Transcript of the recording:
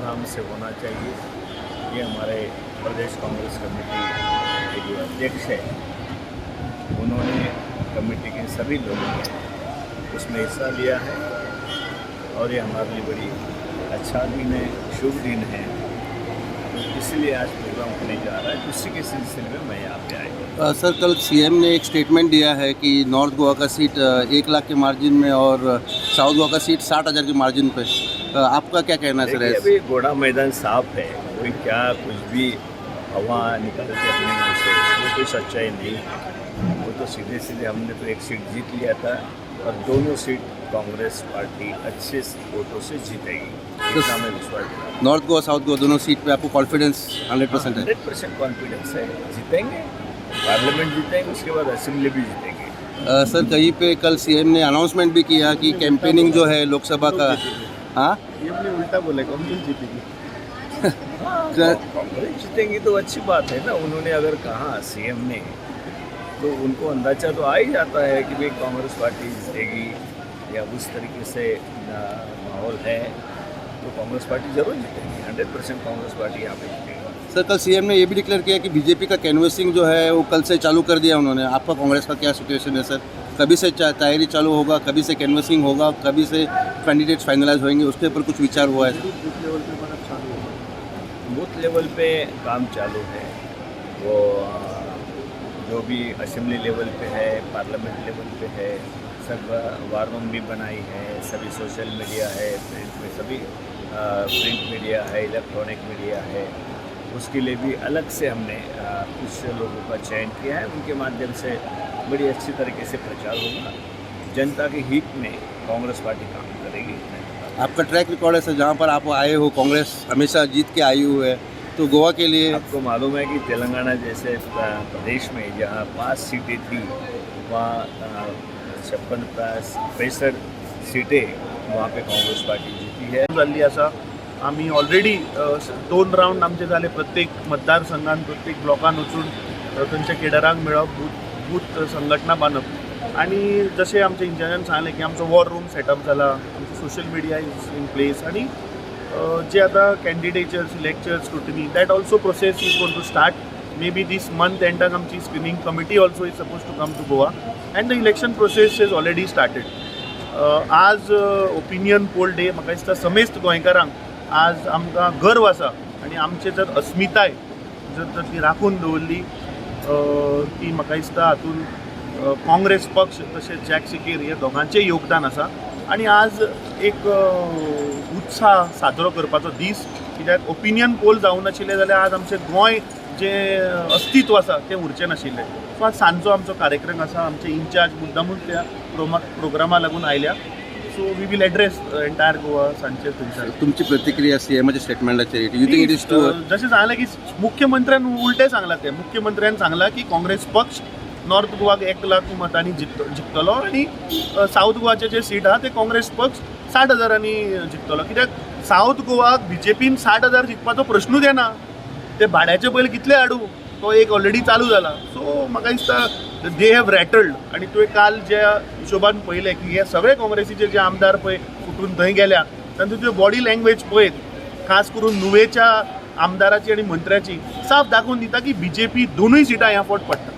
धूमधाम से होना चाहिए। ये हमारे प्रदेश कांग्रेस कमेटी के जो अध्यक्ष है उन्होंने कमेटी के सभी लोगों ने उसमें हिस्सा लिया है और ये हमारे लिए बड़ी अच्छा दिन है, शुभ दिन है। इसलिए आज प्रोग्राम होने जा रहा है, उसी के सिलसिले में मैं यहाँ पे आया। सर, कल सीएम ने एक स्टेटमेंट दिया है कि नॉर्थ गोवा का सीट 1 लाख के मार्जिन में और साउथ गोवा का सीट 60,000 के मार्जिन पे। आपका क्या कहना है सर? अभी घोड़ा मैदान साफ है, कोई क्या कुछ भी हवा निकलती है अपने मुँह से, वो कोई सच्चाई नहीं है। वो तो सीधे सीधे हमने तो एक सीट जीत लिया था और दोनों सीट कांग्रेस पार्टी अच्छे वोटों से जीतेगी, इतना मैं विश्वास दिलाता हूं। नॉर्थ गोवा साउथ गोवा दोनों सीट पे आपको कॉन्फिडेंस 100% है? 100% कॉन्फिडेंस है, जीतेंगे, पार्लियामेंट जीतेंगे, उसके बाद असेंबली भी जीतेंगे। सर, कहीं पे कल सीएम ने अनाउंसमेंट भी किया कि कैंपेनिंग जो है लोकसभा का। हाँ, ये अपने उल्टा बोले, कांग्रेस जीतेगी। कांग्रेस जीतेंगी तो अच्छी बात है ना। उन्होंने अगर कहा सीएम ने तो उनको अंदाजा तो आ ही जाता है कि भाई कांग्रेस पार्टी जीतेगी या उस तरीके से माहौल है तो कांग्रेस पार्टी जरूर जीतेगी। 100% कांग्रेस पार्टी यहाँ पे जीतेगी। सर, कल सीएम ने ये भी डिक्लेयर किया कि बीजेपी का कैनवसिंग जो है वो कल से चालू कर दिया उन्होंने। आपका कांग्रेस का क्या सिचुएशन है सर? कभी से तैयारी चालू होगा, कभी से कैनवसिंग होगा, कभी से कैंडिडेट्स फाइनलाइज होंगे, उसके ऊपर कुछ विचार हुआ है? बूथ लेवल पे काम चालू है। वो जो भी असेंबली लेवल पे है, पार्लियामेंट लेवल पे है, सब वार रूम भी बनाई है, सभी सोशल मीडिया है, प्रिंट में सभी प्रिंट मीडिया है, इलेक्ट्रॉनिक मीडिया है, उसके लिए भी अलग से हमने कुछ लोगों का चयन किया है। उनके माध्यम से बड़ी अच्छी तरीके से प्रचार होगा। जनता के हित में कांग्रेस पार्टी काम करेगी। आपका ट्रैक रिकॉर्ड है सर, जहाँ पर आप आए हो कांग्रेस हमेशा जीत के आई हुई है, तो गोवा के लिए आपको मालूम है कि तेलंगाना जैसे प्रदेश में जहाँ 5 सीटें थी वहाँ 56-65 सीटें वहाँ पे कांग्रेस पार्टी जीती है। जाल्ली आसा। आम्ही ऑलरेडी 2 राउंड आमचे जाले प्रत्येक मतदारसंघात, प्रत्येक ब्लॉकान वचून थंयच्या केडरांक मेळप, बूथ संघटना बांदप आणि जशें आमच्या इंचार्जान सांगलें की आमचो वॉर रूम सेटअप जाला, आमचो social media is in place आणि जे आता candidature selection scrutiny that also process is going to start. May be this month एंडाक आमची screening committee also is suppose to come to Goa and the election process is already started. आज opinion poll day. म्हाका दिसता समेस्त गोंयकारांक आज आमकां गर्व आसा आनी आमचे जर अस्मिताय जर ती राखून दवरली ती म्हाका दिसता हातून काँग्रेस पक्ष तशेंच जॅक सिकेर हे दोगांचें योगदान आसा. आनी आज एक उत्साह साजरो करपाचो दीस, कित्याक ओपिनियन पोल जावं नाशिल्ले जाल्यार आज आमचें गोंय जें अस्तित्व आसा तें उरचें नाशिल्लें. सो आज सांजचो आमचो कार्यक्रम आसा. आमचे इंचार्ज मुद्दामूच त्या प्रोग्रामा लागून आयल्या. So we will address entire Goa सांजचे थंयसर. तुमची प्रतिक्रिया सीएमच्या स्टेटमेंटाचेर? You think it is too? जशें सांगलें की मुख्यमंत्र्यान उलटें सांगलां तें. मुख्यमंत्र्यान सांगलां की काँग्रेस पक्ष नॉर्थ गोवाक 1 लाख मतांनी जिखतलो आनी साउथ गोवाचे जे सीट आहा ते काँग्रेस पक्ष 60,000 जिखतलो. कित्याक साउथ गोवाक बीजेपीन 60,000 जिखपाचो प्रश्नूच येना. ते भाड्याचे पयले कितले हाडू, तो एक ऑलरेडी चालू जाला. सो म्हाका दिसता दे हॅव रॅटल्ड. आनी तुवें काल ज्या हिशोबान पळयलें की हे सगळे काँग्रेसीचे जे आमदार पळय फुटून थंय गेल्या, तांची तुवें बॉडी लँग्वेज पळयत, खास करून नुवेच्या आमदाराची आनी मंत्र्याची साफ दाखोवन दिता की बीजेपी दोनूय सिटां ह्या फावट पडटा.